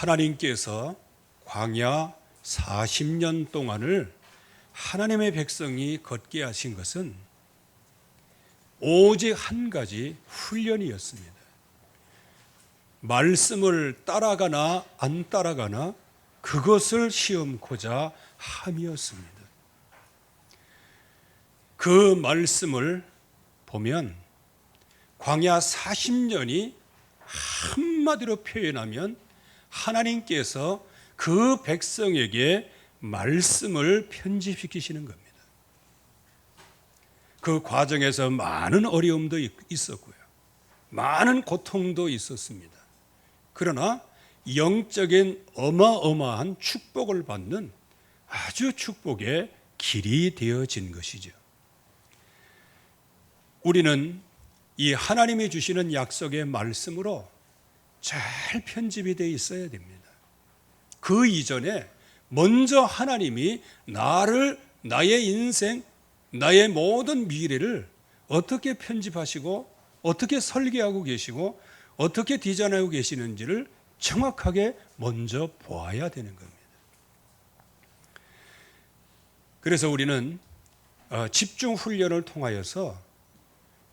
하나님께서 광야 40년 동안을 하나님의 백성이 걷게 하신 것은 오직 한 가지 훈련이었습니다. 말씀을 따라가나 안 따라가나 그것을 시험코자 함이었습니다. 그 말씀을 보면 광야 40년이 한마디로 표현하면 하나님께서 그 백성에게 말씀을 편집시키시는 겁니다. 그 과정에서 많은 어려움도 있었고요. 많은 고통도 있었습니다. 그러나 영적인 어마어마한 축복을 받는 아주 축복의 길이 되어진 것이죠. 우리는 이 하나님이 주시는 약속의 말씀으로 잘 편집이 되어 있어야 됩니다. 그 이전에 먼저 하나님이 나의 인생, 나의 모든 미래를 어떻게 편집하시고 어떻게 설계하고 계시고 어떻게 디자인하고 계시는지를 정확하게 먼저 보아야 되는 겁니다. 그래서 우리는 집중 훈련을 통하여서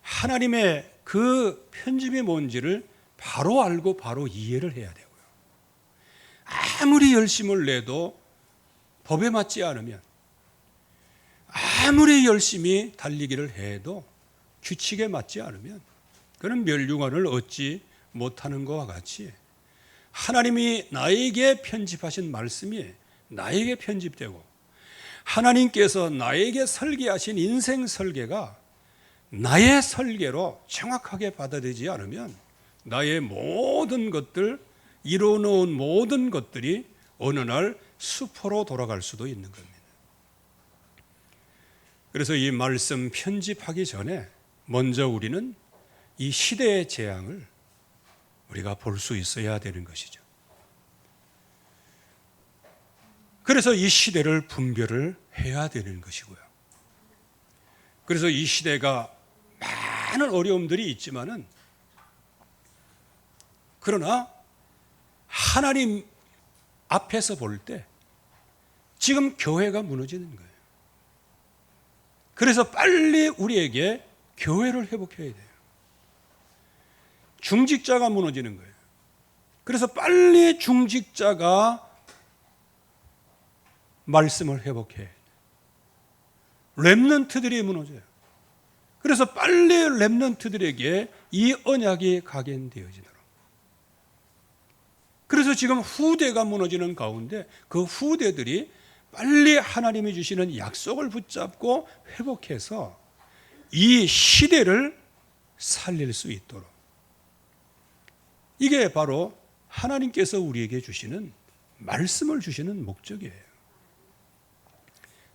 하나님의 그 편집이 뭔지를 바로 알고 바로 이해를 해야 되고요. 아무리 열심을 내도 법에 맞지 않으면, 아무리 열심히 달리기를 해도 규칙에 맞지 않으면 그는 멸류관을 얻지 못하는 것과 같이 하나님이 나에게 편집하신 말씀이 나에게 편집되고 하나님께서 나에게 설계하신 인생 설계가 나의 설계로 정확하게 받아들이지 않으면 나의 모든 것들, 이루어놓은 모든 것들이 어느 날 수포로 돌아갈 수도 있는 겁니다. 그래서 이 말씀 편집하기 전에 먼저 우리는 이 시대의 재앙을 우리가 볼 수 있어야 되는 것이죠. 그래서 이 시대를 분별을 해야 되는 것이고요. 그래서 이 시대가 많은 어려움들이 있지만은 그러나 하나님 앞에서 볼 때 지금 교회가 무너지는 거예요. 그래서 빨리 우리에게 교회를 회복해야 돼요. 중직자가 무너지는 거예요. 그래서 빨리 중직자가 말씀을 회복해야 돼요. 렘넌트들이 무너져요. 그래서 빨리 렘넌트들에게 이 언약이 각인되어지도록. 그래서 지금 후대가 무너지는 가운데 그 후대들이 빨리 하나님이 주시는 약속을 붙잡고 회복해서 이 시대를 살릴 수 있도록. 이게 바로 하나님께서 우리에게 주시는 말씀을 주시는 목적이에요.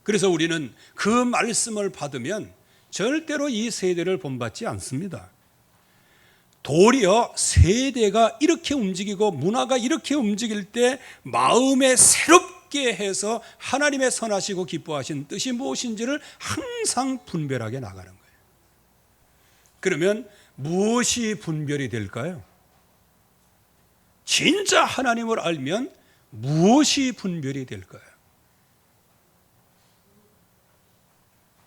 그래서 우리는 그 말씀을 받으면 절대로 이 세대를 본받지 않습니다. 도리어 세대가 이렇게 움직이고 문화가 이렇게 움직일 때 마음에 새롭게 해서 하나님의 선하시고 기뻐하신 뜻이 무엇인지를 항상 분별하게 나가는 거예요. 그러면 무엇이 분별이 될까요? 진짜 하나님을 알면 무엇이 분별이 될까요?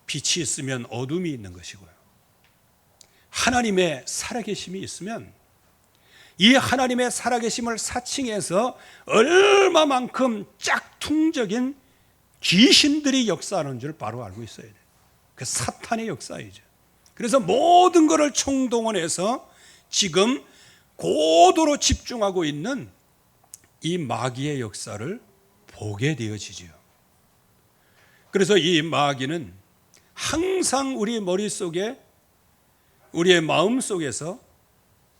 빛이 있으면 어둠이 있는 것이고요. 하나님의 살아계심이 있으면 이 하나님의 살아계심을 사칭해서 얼마만큼 짝퉁적인 귀신들이 역사하는 줄 바로 알고 있어야 돼요. 그 사탄의 역사이죠. 그래서 모든 것을 총동원해서 지금 고도로 집중하고 있는 이 마귀의 역사를 보게 되어지죠. 그래서 이 마귀는 항상 우리 머릿속에, 우리의 마음속에서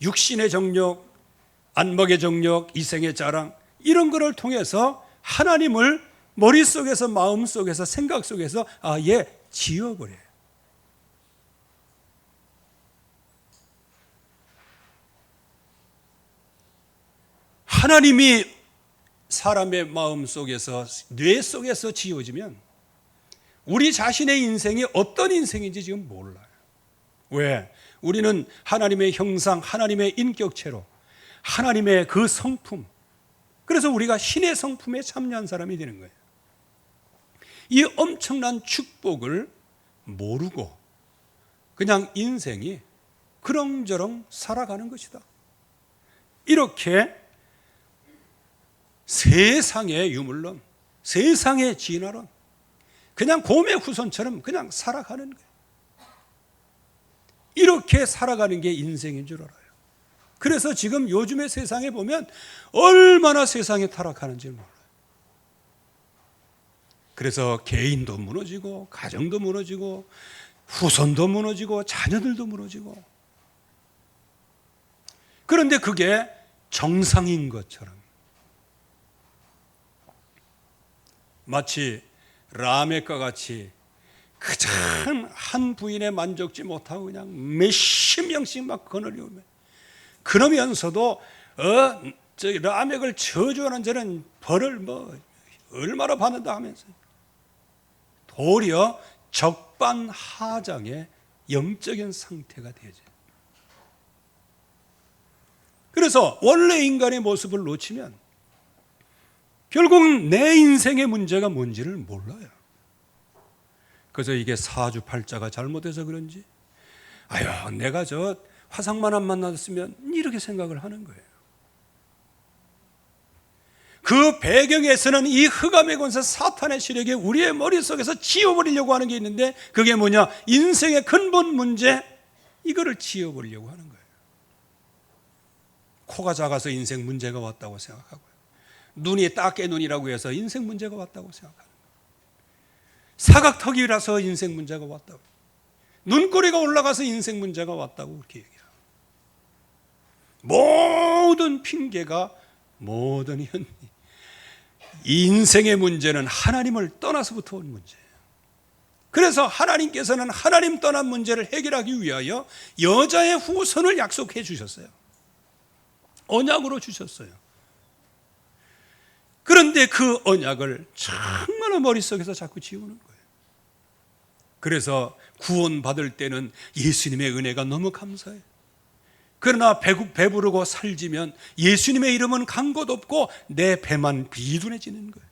육신의 정욕, 안목의 정욕, 이생의 자랑 이런 것을 통해서 하나님을 머릿속에서, 마음속에서, 생각 속에서 아예 지워버려요. 하나님이 사람의 마음 속에서, 뇌 속에서 지워지면 우리 자신의 인생이 어떤 인생인지 지금 몰라요. 왜? 우리는 하나님의 형상, 하나님의 인격체로 하나님의 그 성품, 그래서 우리가 신의 성품에 참여한 사람이 되는 거예요. 이 엄청난 축복을 모르고 그냥 인생이 그렁저렁 살아가는 것이다. 이렇게 세상의 유물론, 세상의 진화론, 그냥 곰의 후손처럼 그냥 살아가는 거예요. 이렇게 살아가는 게 인생인 줄 알아요. 그래서 지금 요즘의 세상에 보면 얼마나 세상이 타락하는지 몰라요. 그래서 개인도 무너지고 가정도 무너지고 후손도 무너지고 자녀들도 무너지고, 그런데 그게 정상인 것처럼, 마치 라멕과 같이 그저 한 부인에 만족지 못하고 그냥 몇십 명씩 막 거느리면, 그러면서도 라멕을 저주하는 저는 벌을 얼마나 받는다 하면서 도리어 적반하장의 영적인 상태가 되죠. 그래서 원래 인간의 모습을 놓치면 결국 내 인생의 문제가 뭔지를 몰라요. 그래서 이게 사주팔자가 잘못해서 그런지, 아유 내가 저 화상만 안 만났으면, 이렇게 생각을 하는 거예요. 그 배경에서는 이 흑암의 권세 사탄의 세력이 우리의 머릿속에서 지워버리려고 하는 게 있는데, 그게 뭐냐? 인생의 근본 문제, 이거를 지워버리려고 하는 거예요. 코가 작아서 인생 문제가 왔다고 생각하고요. 눈이 딱게 눈이라고 해서 인생 문제가 왔다고 생각하는 거예요. 사각턱이라서 인생 문제가 왔다고, 눈꼬리가 올라가서 인생 문제가 왔다고 그렇게 얘기해요. 모든 핑계가, 모든 현리, 인생의 문제는 하나님을 떠나서부터 온 문제예요. 그래서 하나님께서는 하나님 떠난 문제를 해결하기 위하여 여자의 후손을 약속해 주셨어요. 언약으로 주셨어요. 그런데 그 언약을 정말 머릿속에서 자꾸 지우는 거예요. 그래서 구원받을 때는 예수님의 은혜가 너무 감사해요. 그러나 배부르고 살지면 예수님의 이름은 간 곳 없고 내 배만 비둔해지는 거예요.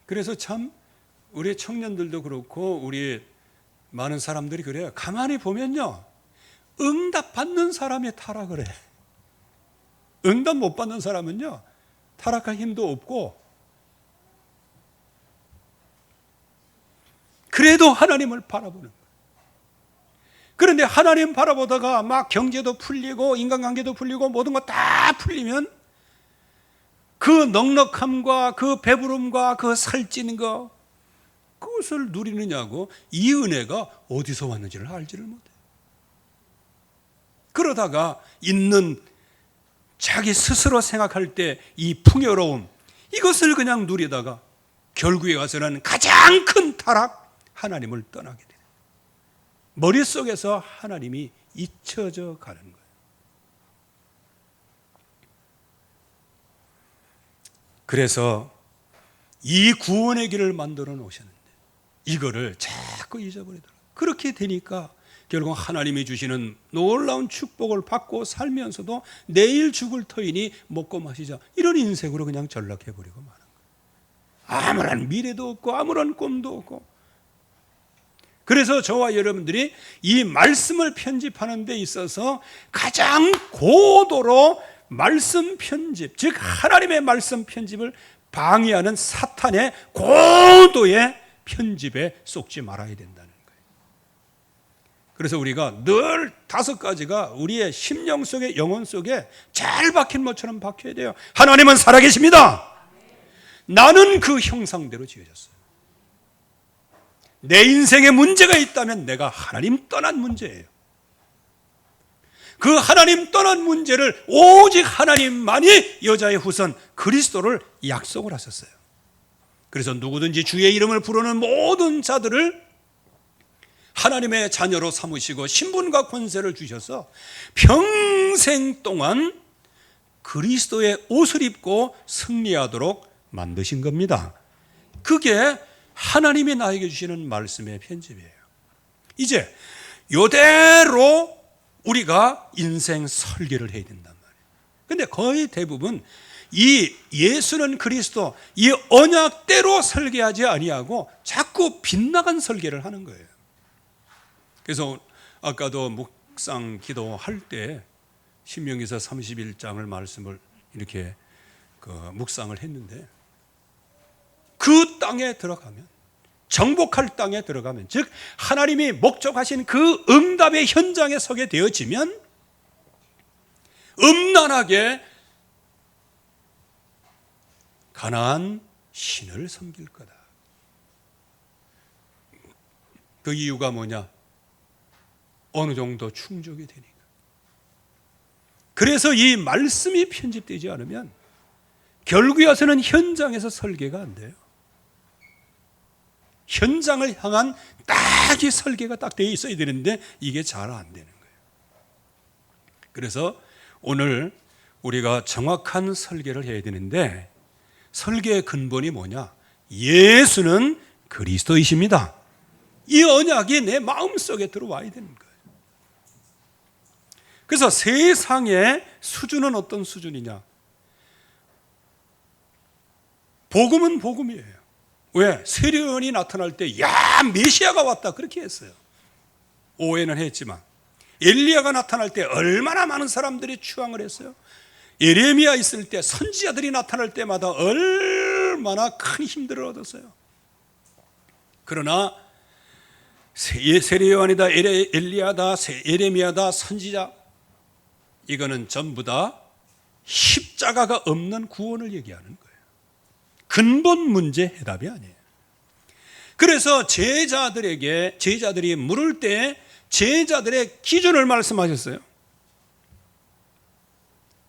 그래서 참 우리 청년들도 그렇고 우리 많은 사람들이 그래요. 가만히 보면요, 응답 받는 사람이 타락을 해. 응답 못 받는 사람은요, 타락할 힘도 없고, 그래도 하나님을 바라보는 거예요. 그런데 하나님 바라보다가 막 경제도 풀리고 인간관계도 풀리고 모든 거 다 풀리면 그 넉넉함과 그 배부름과 그 살찌는 거, 그것을 누리느냐고 이 은혜가 어디서 왔는지를 알지를 못해요. 그러다가 있는 자기 스스로 생각할 때 이 풍요로움, 이것을 그냥 누리다가 결국에 가서는 가장 큰 타락, 하나님을 떠나게 돼요. 머릿속에서 하나님이 잊혀져 가는 거예요. 그래서 이 구원의 길을 만들어 놓으셨는데 이거를 자꾸 잊어버리더라고요. 그렇게 되니까 결국 하나님이 주시는 놀라운 축복을 받고 살면서도 내일 죽을 터이니 먹고 마시자, 이런 인생으로 그냥 전락해버리고 마는 거예요. 아무런 미래도 없고 아무런 꿈도 없고. 그래서 저와 여러분들이 이 말씀을 편집하는 데 있어서 가장 고도로 말씀 편집, 즉 하나님의 말씀 편집을 방해하는 사탄의 고도의 편집에 속지 말아야 된다는 거예요. 그래서 우리가 늘 5가지가 우리의 심령 속에, 영혼 속에 잘 박힌 것처럼 박혀야 돼요. 하나님은 살아계십니다. 나는 그 형상대로 지어졌어요. 내 인생에 문제가 있다면 내가 하나님 떠난 문제예요. 그 하나님 떠난 문제를 오직 하나님만이 여자의 후손 그리스도를 약속을 하셨어요. 그래서 누구든지 주의 이름을 부르는 모든 자들을 하나님의 자녀로 삼으시고 신분과 권세를 주셔서 평생 동안 그리스도의 옷을 입고 승리하도록 만드신 겁니다. 그게 하나님이 나에게 주시는 말씀의 편집이에요. 이제 이대로 우리가 인생 설계를 해야 된단 말이에요. 근데 거의 대부분 이 예수는 그리스도, 이 언약대로 설계하지 아니하고 자꾸 빗나간 설계를 하는 거예요. 그래서 아까도 묵상 기도할 때 신명기서 31장을 말씀을 이렇게 묵상을 했는데, 그 땅에 들어가면, 정복할 땅에 들어가면, 즉 하나님이 목적하신 그 응답의 현장에 서게 되어지면 음란하게 가나안 신을 섬길 거다. 그 이유가 뭐냐? 어느 정도 충족이 되니까. 그래서 이 말씀이 편집되지 않으면 결국에 와서는 현장에서 설계가 안 돼요. 현장을 향한 딱 이 설계가 딱 되어 있어야 되는데 이게 잘 안 되는 거예요. 그래서 오늘 우리가 정확한 설계를 해야 되는데, 설계의 근본이 뭐냐? 예수는 그리스도이십니다. 이 언약이 내 마음속에 들어와야 되는 거예요. 그래서 세상의 수준은 어떤 수준이냐? 복음은 복음이에요. 왜? 세례요한이 나타날 때 야, 메시아가 왔다 그렇게 했어요. 오해는 했지만 엘리야가 나타날 때 얼마나 많은 사람들이 추앙을 했어요. 예레미야 있을 때 선지자들이 나타날 때마다 얼마나 큰 힘들을 얻었어요. 그러나 세례요한이다, 엘리야다, 예레미야다, 선지자, 이거는 전부 다 십자가가 없는 구원을 얘기하는 거예요. 근본 문제 해답이 아니에요. 그래서 제자들이 물을 때 제자들의 기준을 말씀하셨어요.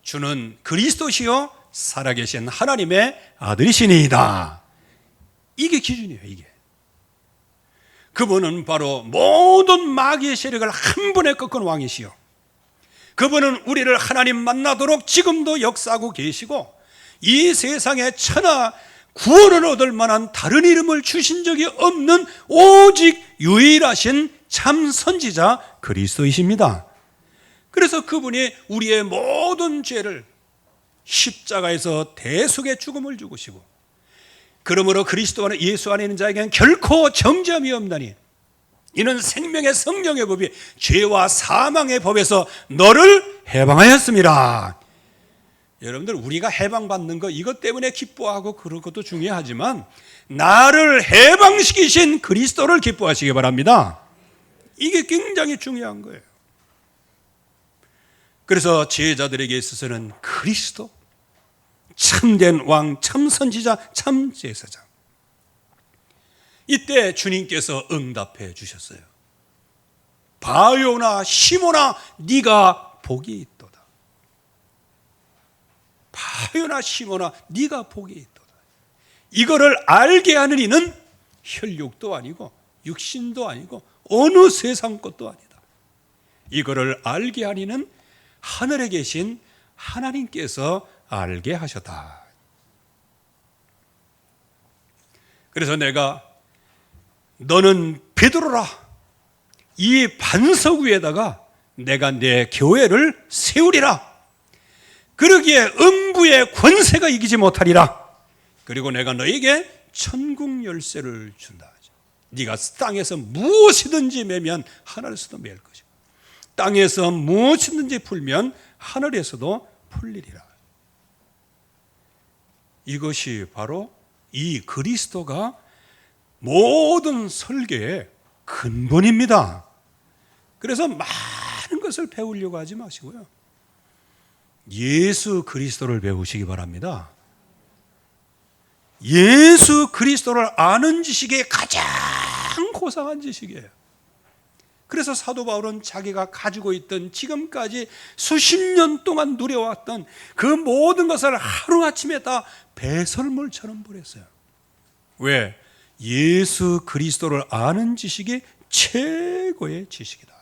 주는 그리스도시요 살아계신 하나님의 아들이시니이다. 이게 기준이에요. 이게. 그분은 바로 모든 마귀의 세력을 한 번에 꺾은 왕이시요, 그분은 우리를 하나님 만나도록 지금도 역사하고 계시고, 이 세상에 천하 구원을 얻을 만한 다른 이름을 주신 적이 없는 오직 유일하신 참 선지자 그리스도이십니다. 그래서 그분이 우리의 모든 죄를 십자가에서 대속의 죽음을 죽으시고, 그러므로 그리스도 안에 예수 안에 있는 자에게는 결코 정죄함이 없나니 이는 생명의 성령의 법이 죄와 사망의 법에서 너를 해방하였습니다. 여러분들, 우리가 해방받는 거 이것 때문에 기뻐하고 그런 것도 중요하지만 나를 해방시키신 그리스도를 기뻐하시기 바랍니다. 이게 굉장히 중요한 거예요. 그래서 제자들에게 있어서는 그리스도, 참된 왕, 참 선지자, 참 제사장, 이때 주님께서 응답해 주셨어요. 바요나 시몬아 네가 복이 있도다. 바요나 시몬아 네가 복이 있도다. 이거를 알게 하는 이는 혈육도 아니고 육신도 아니고 어느 세상 것도 아니다. 이거를 알게 하는 이는 하늘에 계신 하나님께서 알게 하셨다. 그래서 내가 너는 베드로라, 이 반석 위에다가 내가 내 교회를 세우리라. 그러기에 음부의 권세가 이기지 못하리라. 그리고 내가 너에게 천국 열쇠를 준다. 네가 땅에서 무엇이든지 매면 하늘에서도 맬 것이고, 땅에서 무엇이든지 풀면 하늘에서도 풀리리라. 이것이 바로 이 그리스도가 모든 설계의 근본입니다. 그래서 많은 것을 배우려고 하지 마시고요, 예수 그리스도를 배우시기 바랍니다. 예수 그리스도를 아는 지식이 가장 고상한 지식이에요. 그래서 사도 바울은 자기가 가지고 있던 지금까지 수십 년 동안 누려왔던 그 모든 것을 하루아침에 다 배설물처럼 버렸어요. 왜? 예수 그리스도를 아는 지식이 최고의 지식이다.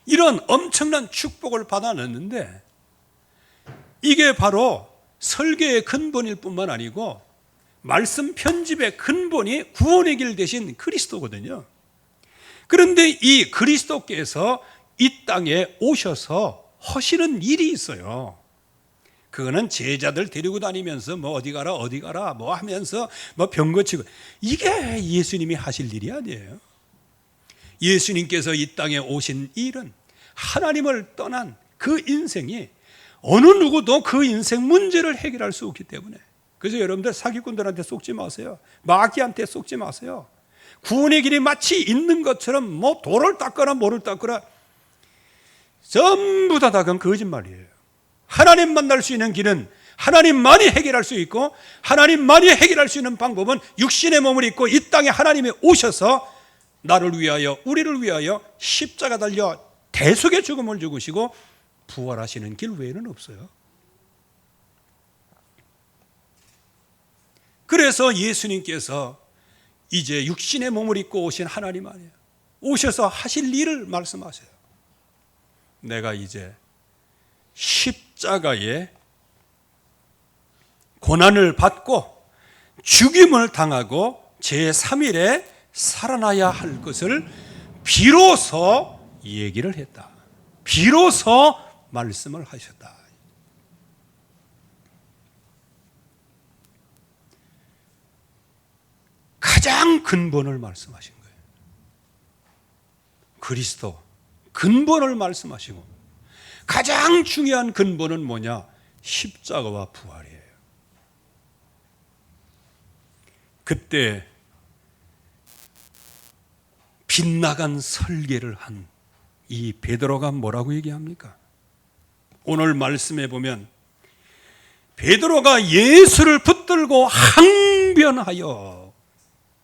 이런 엄청난 축복을 받아냈는데, 이게 바로 설계의 근본일 뿐만 아니고 말씀 편집의 근본이 구원의 길 대신 그리스도거든요. 그런데 이 그리스도께서 이 땅에 오셔서 하시는 일이 있어요. 그거는 제자들 데리고 다니면서 뭐 어디 가라 뭐 하면서 뭐 병 고치고, 이게 예수님이 하실 일이 아니에요. 예수님께서 이 땅에 오신 일은 하나님을 떠난 그 인생이 어느 누구도 그 인생 문제를 해결할 수 없기 때문에, 그래서 여러분들 사기꾼들한테 속지 마세요. 마귀한테 속지 마세요. 구원의 길이 마치 있는 것처럼 뭐 돌을 닦거나 뭐를 닦거나 전부 다 그건 거짓말이에요. 하나님 만날 수 있는 길은 하나님만이 해결할 수 있고, 하나님만이 해결할 수 있는 방법은 육신의 몸을 입고 이 땅에 하나님이 오셔서 나를 위하여, 우리를 위하여 십자가 달려 대속의 죽음을 죽으시고 부활하시는 길 외에는 없어요. 그래서 예수님께서 이제 육신의 몸을 입고 오신 하나님 아니에요. 오셔서 하실 일을 말씀하세요. 내가 이제 십자가에 고난을 받고 죽임을 당하고 제3일에 살아나야 할 것을 비로소 얘기를 했다. 비로소 말씀을 하셨다. 가장 근본을 말씀하신 거예요. 그리스도 근본을 말씀하시고, 가장 중요한 근본은 뭐냐? 십자가와 부활이에요. 그때 빗나간 설계를 한 이 베드로가 뭐라고 얘기합니까? 오늘 말씀에 보면 베드로가 예수를 붙들고 항변하여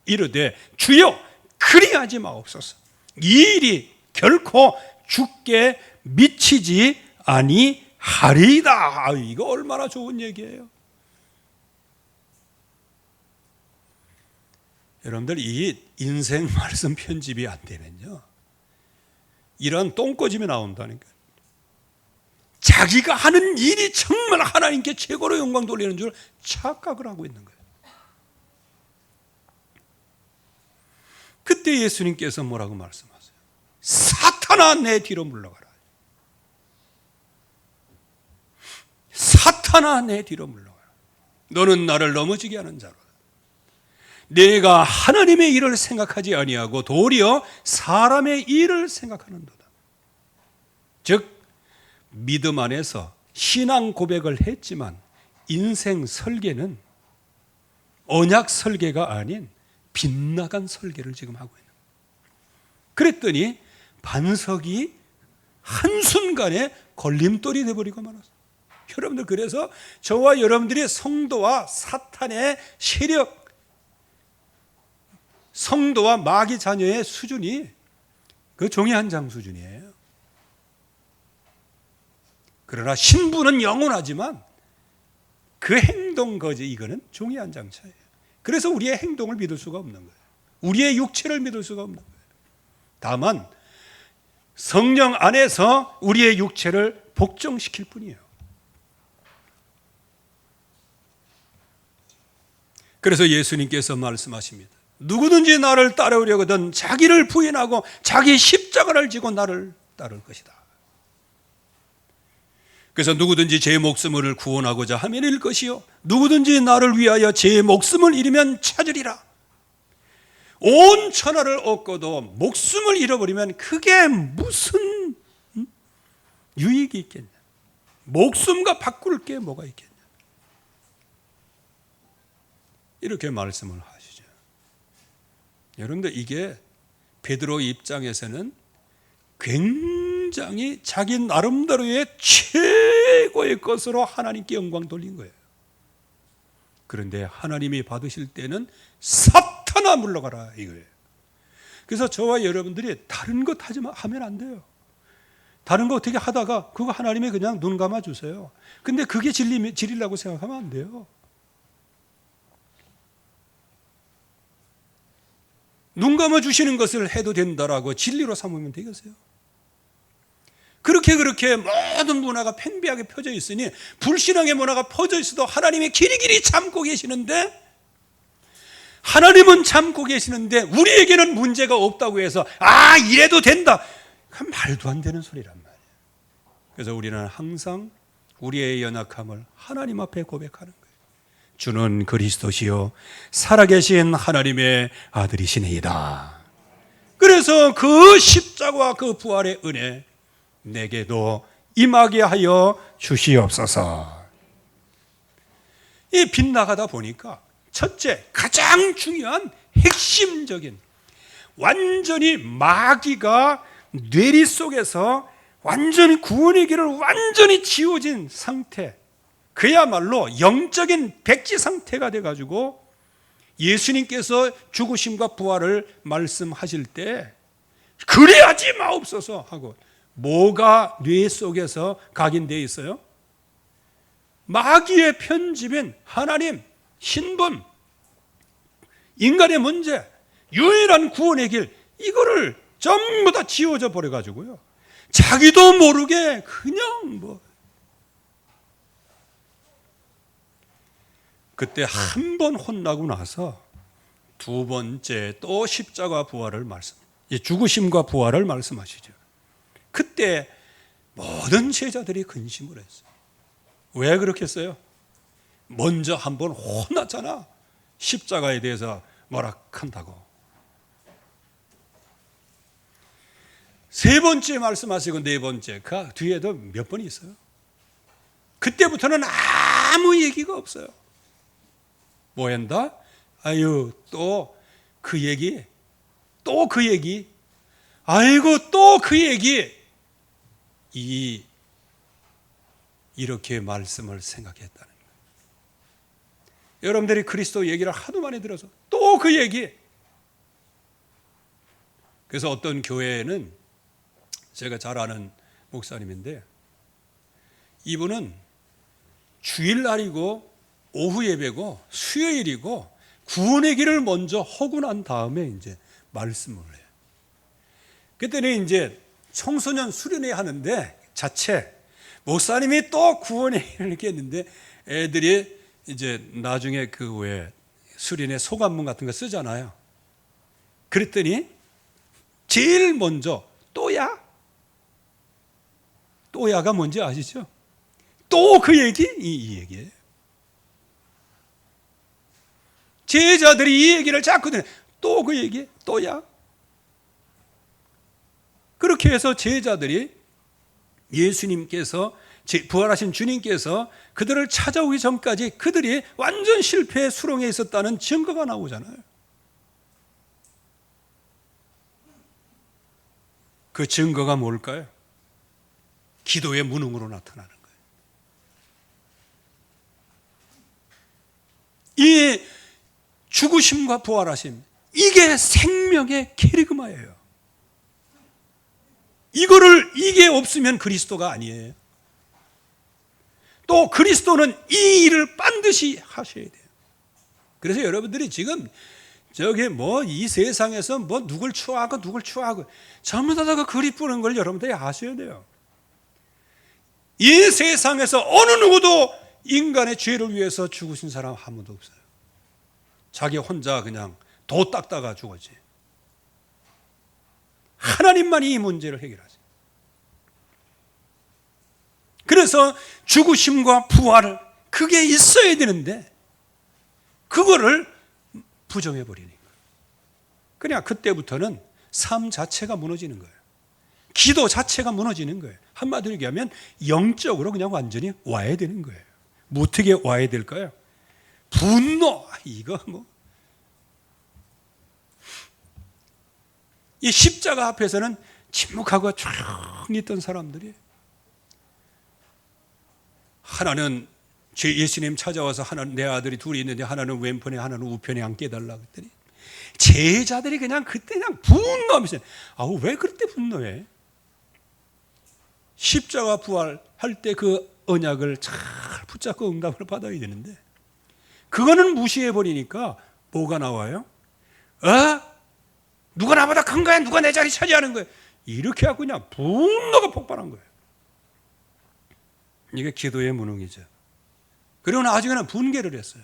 이르되 주여 그리하지 마옵소서. 이 일이 결코 죽게 미치지 아니하리이다. 이거 얼마나 좋은 얘기예요. 여러분들, 이 인생 말씀 편집이 안 되면요, 이런 똥꼬집이 나온다니까요. 자기가 하는 일이 정말 하나님께 최고로 영광 돌리는 줄 착각을 하고 있는 거예요. 그때 예수님께서 뭐라고 말씀하세요? 사탄아, 내 뒤로 물러가라. 사탄아, 내 뒤로 물러가라. 너는 나를 넘어지게 하는 자로다. 내가 하나님의 일을 생각하지 아니하고 도리어 사람의 일을 생각하는도다. 즉 믿음 안에서 신앙 고백을 했지만 인생 설계는 언약 설계가 아닌 빗나간 설계를 지금 하고 있는 거예요. 그랬더니 반석이 한순간에 걸림돌이 되어버리고 말았어요. 여러분들, 그래서 저와 여러분들이 성도와 사탄의 세력, 성도와 마귀 자녀의 수준이 그 종이 한 장 수준이에요. 그러나 신부는 영원하지만 그 행동 거지, 이거는 종이 한 장 차이에요. 그래서 우리의 행동을 믿을 수가 없는 거예요. 우리의 육체를 믿을 수가 없는 거예요. 다만 성령 안에서 우리의 육체를 복종시킬 뿐이에요. 그래서 예수님께서 말씀하십니다. 누구든지 나를 따르려거든 자기를 부인하고 자기 십자가를 지고 나를 따를 것이다. 그래서 누구든지 제 목숨을 구원하고자 하면 잃을 것이요, 누구든지 나를 위하여 제 목숨을 잃으면 찾으리라. 온 천하를 얻고도 목숨을 잃어버리면 그게 무슨 유익이 있겠냐? 목숨과 바꿀 게 뭐가 있겠냐? 이렇게 말씀을 하시죠. 여러분들, 이게 베드로 입장에서는 굉장히 자기 나름대로의 최고의 것으로 하나님께 영광 돌린 거예요. 그런데 하나님이 받으실 때는 사탄아 물러가라 이거예요. 그래서 저와 여러분들이 다른 것 하면 안 돼요. 다른 거 어떻게 하다가 그거 하나님이 그냥 눈 감아 주세요. 근데 그게 진리라고 생각하면 안 돼요. 눈 감아 주시는 것을 해도 된다라고 진리로 삼으면 되겠어요? 그렇게 모든 문화가 팽배하게 펴져 있으니, 불신앙의 문화가 퍼져 있어도 하나님이 길이길이 참고 계시는데, 하나님은 참고 계시는데 우리에게는 문제가 없다고 해서 이래도 된다. 그건 말도 안 되는 소리란 말이에요. 그래서 우리는 항상 우리의 연약함을 하나님 앞에 고백하는 거예요. 주는 그리스도시요 살아계신 하나님의 아들이시니이다. 그래서 그 십자가와 그 부활의 은혜 내게도 임하게 하여 주시옵소서. 이 빗나가다 보니까 첫째, 가장 중요한 핵심적인 완전히 마귀가 뇌리 속에서 완전히 구원의 길을 완전히 지워진 상태, 그야말로 영적인 백지 상태가 돼가지고 예수님께서 죽으심과 부활을 말씀하실 때 그래야지 마옵소서 하고, 뭐가 뇌 속에서 각인되어 있어요? 마귀의 편집인 하나님, 신분, 인간의 문제, 유일한 구원의 길, 이거를 전부 다 지워져 버려가지고요, 자기도 모르게 그냥 그때 한 번 혼나고 나서 두 번째 또 십자가 부활을 죽으심과 부활을 말씀하시죠. 그때 모든 제자들이 근심을 했어요. 왜 그렇게 했어요? 먼저 한 번 혼났잖아. 십자가에 대해서 뭐라 한다고. 세 번째 말씀하시고 네 번째, 그 뒤에도 몇 번 있어요. 그때부터는 아무 얘기가 없어요. 뭐 한다? 아유, 또 그 얘기, 또 그 얘기, 아이고 또 그 얘기. 이렇게 말씀을 생각했다는 거예요. 여러분들이 그리스도 얘기를 하도 많이 들어서 또 그 얘기. 그래서 어떤 교회에는, 제가 잘 아는 목사님인데, 이분은 주일날이고 오후 예배고 수요일이고 구원의 길을 먼저 하고 난 다음에 이제 말씀을 해요. 그때는 이제 청소년 수련회 하는데 자체 목사님이 또 구원의 길을 이렇게 했는데, 애들이 이제 나중에 그 왜 수련회 소감문 같은 거 쓰잖아요. 그랬더니 제일 먼저 또야가 뭔지 아시죠? 또 그 얘기? 이 얘기예요. 제자들이 이 얘기를 자꾸 듣는, 또 그 얘기? 또야? 그렇게 해서 제자들이 예수님께서, 부활하신 주님께서 그들을 찾아오기 전까지 그들이 완전 실패의 수렁에 있었다는 증거가 나오잖아요. 그 증거가 뭘까요? 기도의 무능으로 나타나는 거예요. 이 죽으심과 부활하심, 이게 생명의 캐리그마예요. 이게 없으면 그리스도가 아니에요. 또 그리스도는 이 일을 반드시 하셔야 돼요. 그래서 여러분들이 지금 이 세상에서 누굴 추하고 전부 다 그 그리 뿌는 걸 여러분들이 아셔야 돼요. 이 세상에서 어느 누구도 인간의 죄를 위해서 죽으신 사람 아무도 없어요. 자기 혼자 그냥 도 닦다가 죽었지. 하나님만이 이 문제를 해결하세요. 그래서 죽으심과 부활을, 그게 있어야 되는데 그거를 부정해버리는 거예요. 그냥 그때부터는 삶 자체가 무너지는 거예요. 기도 자체가 무너지는 거예요. 한마디로 얘기하면 영적으로 그냥 완전히 와야 되는 거예요. 어떻게 와야 될까요? 분노, 이 십자가 앞에서는 침묵하고 조용히 있던 사람들이, 하나는 예수님 찾아와서, 하나는 내 아들이 둘이 있는데 하나는 왼편에 하나는 우편에 앉게해달라고 했더니 제자들이 그냥 그때 그냥 분노하면서, 왜 그때 분노해? 십자가 부활할 때 그 언약을 잘 붙잡고 응답을 받아야 되는데 그거는 무시해버리니까 뭐가 나와요? 누가 나보다 큰 거야? 누가 내 자리 차지하는 거야? 이렇게 하고 그냥 분노가 폭발한 거예요. 이게 기도의 무능이죠. 그리고 나중에는 분개를 했어요.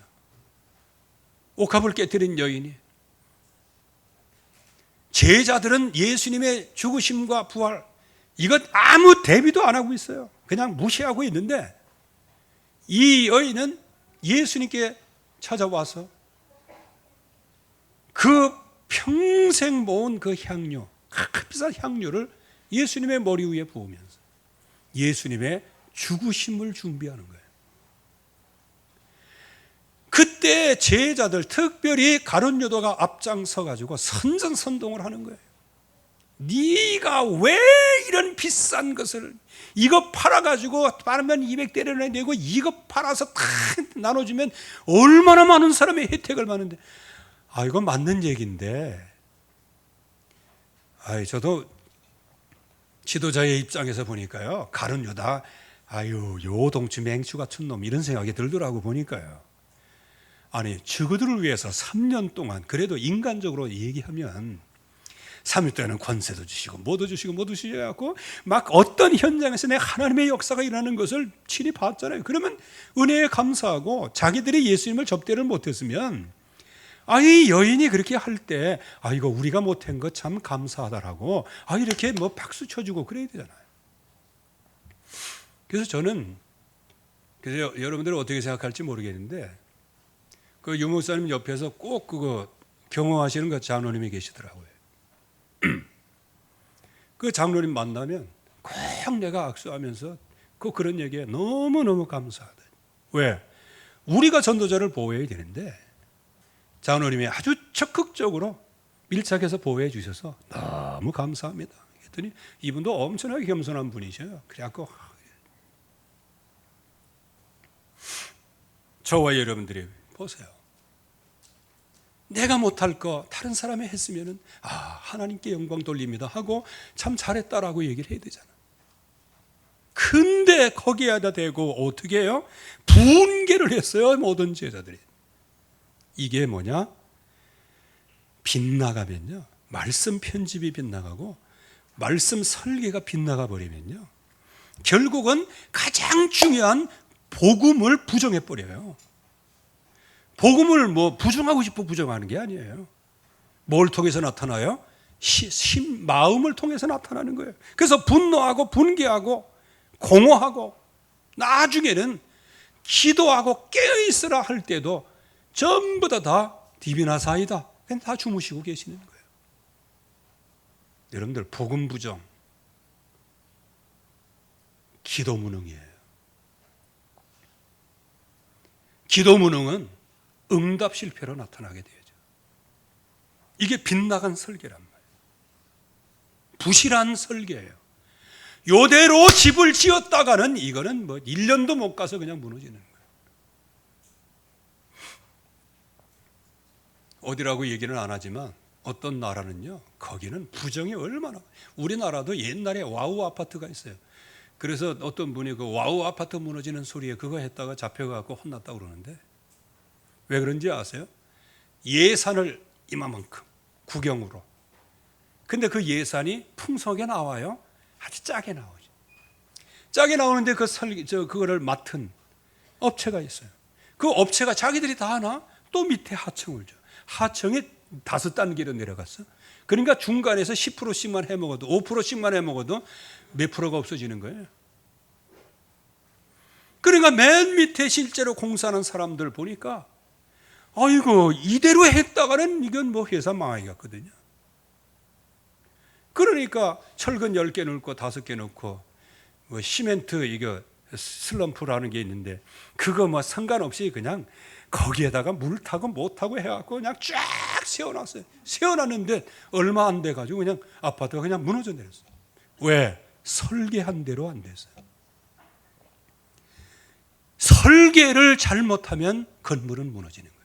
옥합을 깨뜨린 여인이. 제자들은 예수님의 죽으심과 부활, 이것 아무 대비도 안 하고 있어요. 그냥 무시하고 있는데 이 여인은 예수님께 찾아와서 그 평생 모은 그 향료, 값비싼 향료를 예수님의 머리 위에 부으면서 예수님의 죽으심을 준비하는 거예요. 그때 제자들, 특별히 가룟 유다가 앞장서 가지고 선전선동을 하는 거예요. 네가 왜 이런 비싼 것을 이거 팔아가지고 팔면 200대를 내고 이거 팔아서 다 나눠주면 얼마나 많은 사람의 혜택을 받는데, 이건 맞는 얘기인데, 저도 지도자의 입장에서 보니까요, 가룟 유다, 요동치 맹추 같은 놈, 이런 생각이 들더라고 보니까요. 아니, 저그들을 위해서 3년 동안 그래도 인간적으로 얘기하면 3일 때는 권세도 주시고 뭐도 주시고 뭐도 주셔갖고 막 어떤 현장에서 내 하나님의 역사가 일어나는 것을 친히 봤잖아요. 그러면 은혜에 감사하고, 자기들이 예수님을 접대를 못했으면 이 여인이 그렇게 할 때 이거 우리가 못한 거 참 감사하다라고 이렇게 뭐 박수 쳐주고 그래야 되잖아요. 그래서 저는, 그래서 여러분들은 어떻게 생각할지 모르겠는데, 그 유목사님 옆에서 꼭 그거 경험하시는 그 장로님이 계시더라고요. 그 장로님 만나면 꼭 내가 악수하면서 꼭 그런 얘기에 너무너무 감사하다. 왜? 우리가 전도자를 보호해야 되는데 장로님이 아주 적극적으로 밀착해서 보호해 주셔서 너무 감사합니다. 그랬더니 이분도 엄청나게 겸손한 분이셔요. 그래갖고 저와 여러분들이 보세요. 내가 못할 거 다른 사람이 했으면은 하나님께 영광 돌립니다 하고 참 잘했다라고 얘기를 해야 되잖아. 근데 거기에다 대고 어떻게 해요? 분개를 했어요, 모든 제자들이. 이게 뭐냐? 빗나가면요, 말씀 편집이 빗나가고 말씀 설계가 빗나가 버리면요, 결국은 가장 중요한 복음을 부정해 버려요. 복음을 뭐 부정하고 싶어 부정하는 게 아니에요. 뭘 통해서 나타나요? 마음을 통해서 나타나는 거예요. 그래서 분노하고 분개하고 공허하고, 나중에는 기도하고 깨어있으라 할 때도 전부 다 디비나사이다, 그냥 다 주무시고 계시는 거예요. 여러분들, 복음 부정, 기도 무능이에요. 기도 무능은 응답 실패로 나타나게 되죠. 이게 빗나간 설계란 말이에요. 부실한 설계예요. 요대로 집을 지었다가는 이거는 뭐 1년도 못 가서 그냥 무너지는 거예요. 어디라고 얘기는 안 하지만 어떤 나라는요, 거기는 부정이 얼마나, 우리나라도 옛날에 와우 아파트가 있어요. 그래서 어떤 분이 그 와우 아파트 무너지는 소리에 그거 했다가 잡혀가고 혼났다고 그러는데, 왜 그런지 아세요? 예산을 이만큼 구경으로, 근데 그 예산이 풍성하게 나와요? 아주 짜게 나오죠. 짜게 나오는데 그거를 맡은 업체가 있어요. 그 업체가 자기들이 다 하나? 또 밑에 하청을 줘. 하청에 5단계로 내려갔어. 그러니까 중간에서 10%씩만 해먹어도, 5%씩만 해먹어도 몇 프로가 없어지는 거예요. 그러니까 맨 밑에 실제로 공사하는 사람들 보니까 이대로 했다가는 이건 뭐 회사 망하겠거든요. 그러니까 철근 10개 넣고 5개 넣고 뭐 시멘트 이거 슬럼프라는 게 있는데 그거 뭐 상관없이 그냥 거기에다가 물 타고 못 타고 해갖고 그냥 쫙 세워놨어요. 세워놨는데 얼마 안 돼가지고 그냥 아파트가 그냥 무너져 내렸어요. 왜? 설계한 대로 안 됐어요. 설계를 잘못하면 건물은 무너지는 거예요.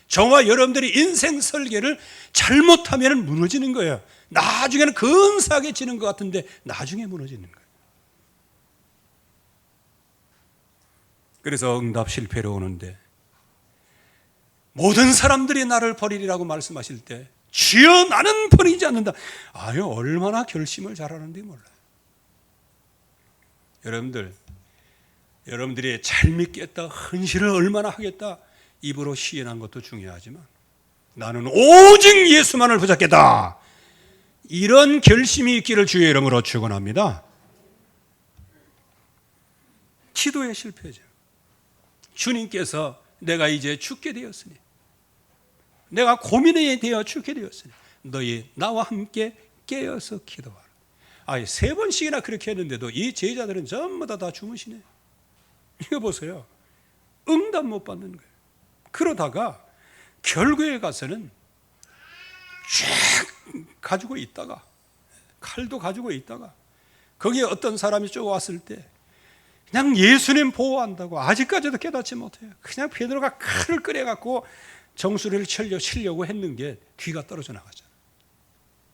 저와 여러분들이 인생 설계를 잘못하면 무너지는 거예요. 나중에는 근사하게 지는 것 같은데 나중에 무너지는 거예요. 그래서 응답 실패로 오는데 모든 사람들이 나를 버리리라고 말씀하실 때 주여 나는 버리지 않는다. 얼마나 결심을 잘하는지 몰라요. 여러분들이 잘 믿겠다, 헌신을 얼마나 하겠다 입으로 시인한 것도 중요하지만 나는 오직 예수만을 붙잡겠다, 이런 결심이 있기를 주의 이름으로 축원합니다. 기도에 실패죠. 주님께서 내가 이제 죽게 되었으니, 내가 고민에 되어 죽게 되었으니 너희 나와 함께 깨어서 기도하라. 3번씩이나 그렇게 했는데도 이 제자들은 전부 다 주무시네. 이거 보세요. 응답 못 받는 거예요. 그러다가 결국에 가서는 쫙 가지고 있다가, 칼도 가지고 있다가 거기에 어떤 사람이 쭉 왔을 때 그냥 예수님 보호한다고 아직까지도 깨닫지 못해요. 그냥 베드로가 칼을 꺼내갖고 정수리를 치려고 했는 게 귀가 떨어져 나가잖아요.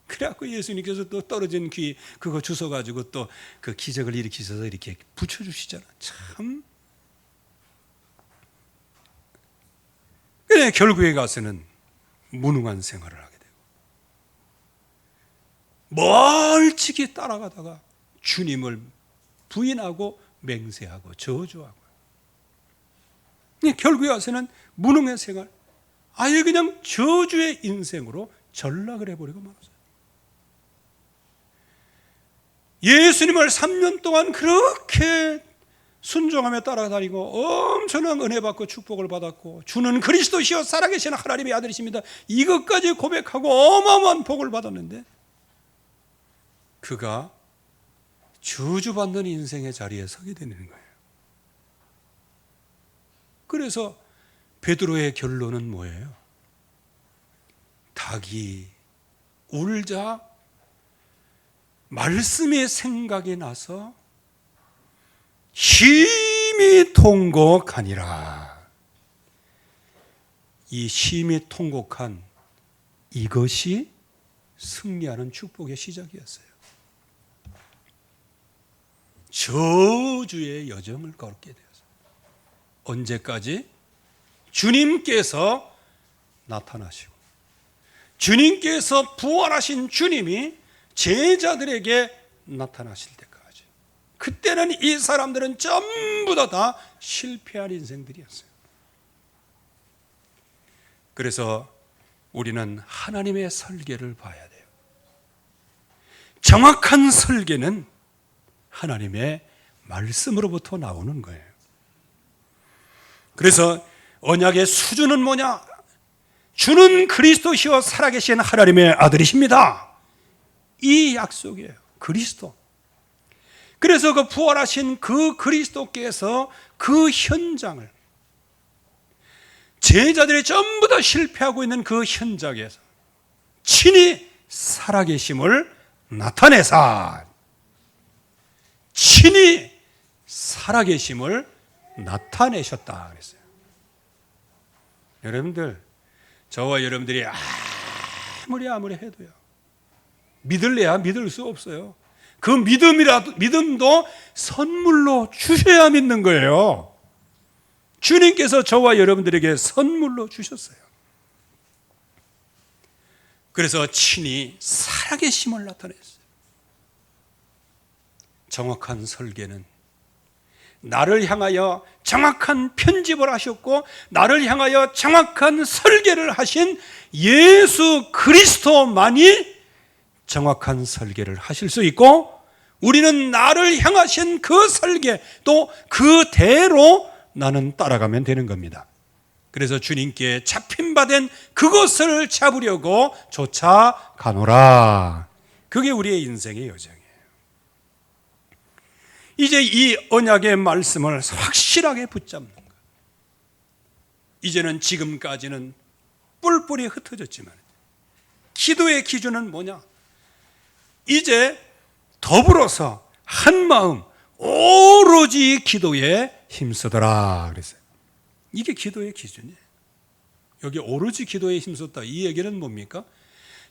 그래갖고 예수님께서 또 떨어진 귀 그거 주워가지고 또 그 기적을 일으키셔서 이렇게 붙여주시잖아요. 참. 그래 결국에 가서는 무능한 생활을 하게 되고 멀찍이 따라가다가 주님을 부인하고 맹세하고 저주하고, 결국에 가서는 무능의 생활, 아예 그냥 저주의 인생으로 전락을 해버리고 말았어요. 예수님을 3년 동안 그렇게 순종하며 따라다니고 엄청난 은혜 받고 축복을 받았고, 주는 그리스도시요 살아계신 하나님의 아들이십니다, 이것까지 고백하고 어마어마한 복을 받았는데 그가 저주받는 인생의 자리에 서게 되는 거예요. 그래서 베드로의 결론은 뭐예요? 닭이 울자 말씀이 생각이 나서 심히 통곡하니라. 이 심히 통곡한 이것이 승리하는 축복의 시작이었어요. 저주의 여정을 걸게 되었어요. 언제까지? 주님께서 나타나시고 주님께서 부활하신 주님이 제자들에게 나타나실 때까지. 그때는 이 사람들은 전부 다 실패한 인생들이었어요. 그래서 우리는 하나님의 설계를 봐야 돼요. 정확한 설계는 하나님의 말씀으로부터 나오는 거예요. 그래서 언약의 수준은 뭐냐? 주는 그리스도시요 살아계신 하나님의 아들이십니다. 이 약속이에요. 그리스도. 그래서 그 부활하신 그 그리스도께서 그 현장을, 제자들이 전부 다 실패하고 있는 그 현장에서 친히 살아계심을 나타내사, 친히 살아계심을 나타내셨다 그랬어요. 여러분들, 저와 여러분들이 아무리 해도요, 믿을래야 믿을 수 없어요. 그 믿음도 선물로 주셔야 믿는 거예요. 주님께서 저와 여러분들에게 선물로 주셨어요. 그래서 친히 살아계심을 나타냈어요. 정확한 설계는 나를 향하여 정확한 편집을 하셨고 나를 향하여 정확한 설계를 하신 예수 그리스도만이 정확한 설계를 하실 수 있고, 우리는 나를 향하신 그 설계 또 그대로 나는 따라가면 되는 겁니다. 그래서 주님께 잡힌바된 그것을 잡으려고 쫓아가노라. 그게 우리의 인생의 여정이에요. 이제 이 언약의 말씀을 확실하게 붙잡는 것. 이제는 지금까지는 뿔뿔이 흩어졌지만 기도의 기준은 뭐냐? 이제 더불어서 한 마음 오로지 기도에 힘쓰더라 그랬어요. 이게 기도의 기준이에요. 여기 오로지 기도에 힘썼다, 이 얘기는 뭡니까?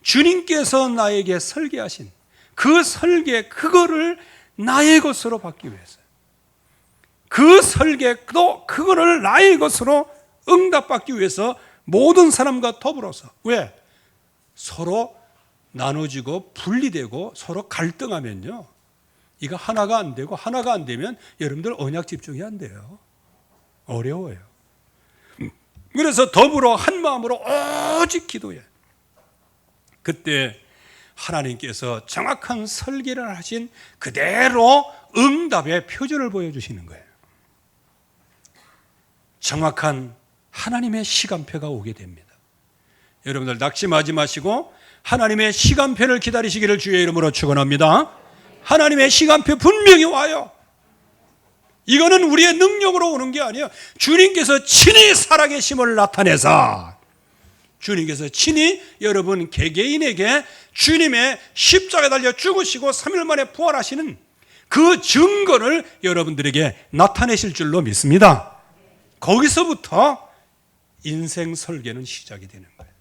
주님께서 나에게 설계하신 그 설계, 그거를 나의 것으로 받기 위해서, 그 설계도 그거를 나의 것으로 응답받기 위해서 모든 사람과 더불어서, 왜? 서로 나눠지고 분리되고 서로 갈등하면요, 이거 하나가 안 되고, 하나가 안 되면 여러분들 언약 집중이 안 돼요. 어려워요. 그래서 더불어 한 마음으로 오직 기도해. 그때 하나님께서 정확한 설계를 하신 그대로 응답의 표준을 보여주시는 거예요. 정확한 하나님의 시간표가 오게 됩니다. 여러분들 낙심하지 마시고 하나님의 시간표를 기다리시기를 주의 이름으로 축원합니다. 하나님의 시간표 분명히 와요. 이거는 우리의 능력으로 오는 게 아니에요. 주님께서 친히 살아계심을 나타내사, 주님께서 친히 여러분 개개인에게 주님의 십자가에 달려 죽으시고 3일 만에 부활하시는 그 증거를 여러분들에게 나타내실 줄로 믿습니다. 거기서부터 인생 설계는 시작이 되는 거예요.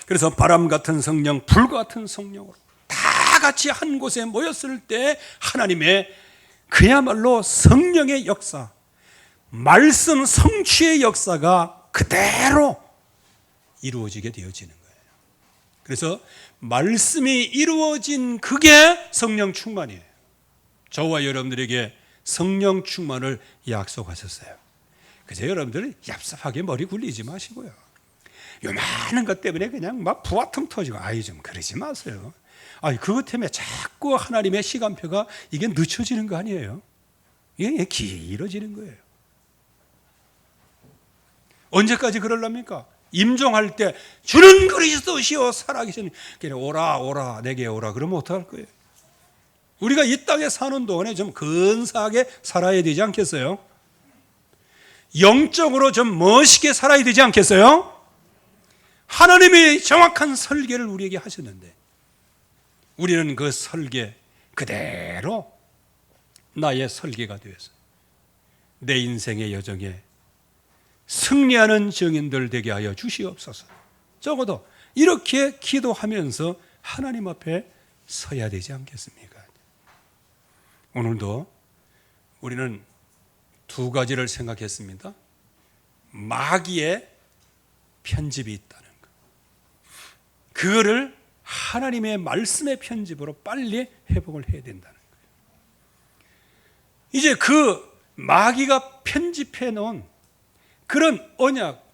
그래서 바람 같은 성령, 불 같은 성령으로 다 같이 한 곳에 모였을 때 하나님의 그야말로 성령의 역사, 말씀 성취의 역사가 그대로 이루어지게 되어지는 거예요. 그래서 말씀이 이루어진 그게 성령 충만이에요. 저와 여러분들에게 성령 충만을 약속하셨어요. 그래서 여러분들 얍삽하게 머리 굴리지 마시고요. 요만한 것 때문에 그냥 막 부화통 터지고 좀 그러지 마세요. 그것 때문에 자꾸 하나님의 시간표가 이게 늦춰지는 거 아니에요? 이게 길어지는 거예요. 언제까지 그러랍니까? 임종할 때 주는 그리스도시요 살아계신 오라 내게 오라 그러면 어떡할 거예요? 우리가 이 땅에 사는 동안에 좀 근사하게 살아야 되지 않겠어요? 영적으로 좀 멋있게 살아야 되지 않겠어요? 하나님의 정확한 설계를 우리에게 하셨는데 우리는 그 설계 그대로 나의 설계가 되어서 내 인생의 여정에 승리하는 증인들 되게 하여 주시옵소서. 적어도 이렇게 기도하면서 하나님 앞에 서야 되지 않겠습니까? 오늘도 우리는 두 가지를 생각했습니다. 마귀의 편집이 있다는 것, 그거를 하나님의 말씀의 편집으로 빨리 회복을 해야 된다는 거예요. 이제 그 마귀가 편집해 놓은 그런 언약,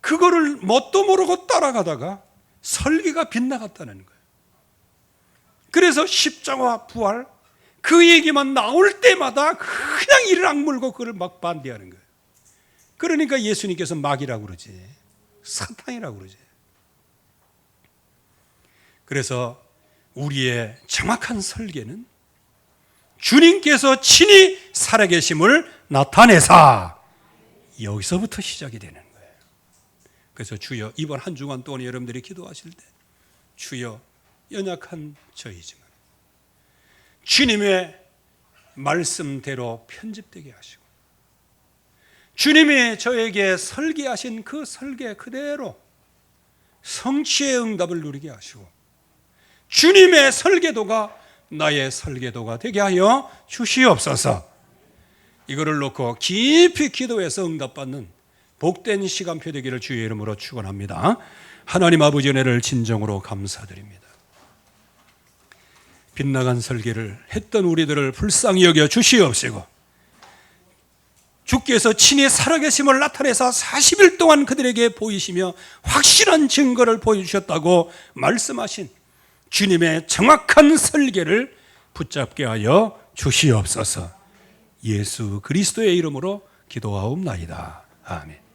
그거를 뭣도 모르고 따라가다가 설계가 빗나갔다는 거예요. 그래서 십자가 부활 그 얘기만 나올 때마다 그냥 이를 악물고 그걸 막 반대하는 거예요. 그러니까 예수님께서 마귀라고 그러지, 사탄이라고 그러지. 그래서 우리의 정확한 설계는 주님께서 친히 살아계심을 나타내사, 여기서부터 시작이 되는 거예요. 그래서 주여, 이번 한 주간 동안 여러분들이 기도하실 때 주여, 연약한 저이지만 주님의 말씀대로 편집되게 하시고 주님이 저에게 설계하신 그 설계 그대로 성취의 응답을 누리게 하시고 주님의 설계도가 나의 설계도가 되게 하여 주시옵소서. 이거를 놓고 깊이 기도해서 응답받는 복된 시간표 되기를 주의 이름으로 축원합니다. 하나님 아버지 은혜를 진정으로 감사드립니다. 빗나간 설계를 했던 우리들을 불쌍히 여겨 주시옵시고 주께서 친히 살아계심을 나타내서 40일 동안 그들에게 보이시며 확실한 증거를 보여주셨다고 말씀하신 주님의 정확한 설계를 붙잡게 하여 주시옵소서. 예수 그리스도의 이름으로 기도하옵나이다. 아멘.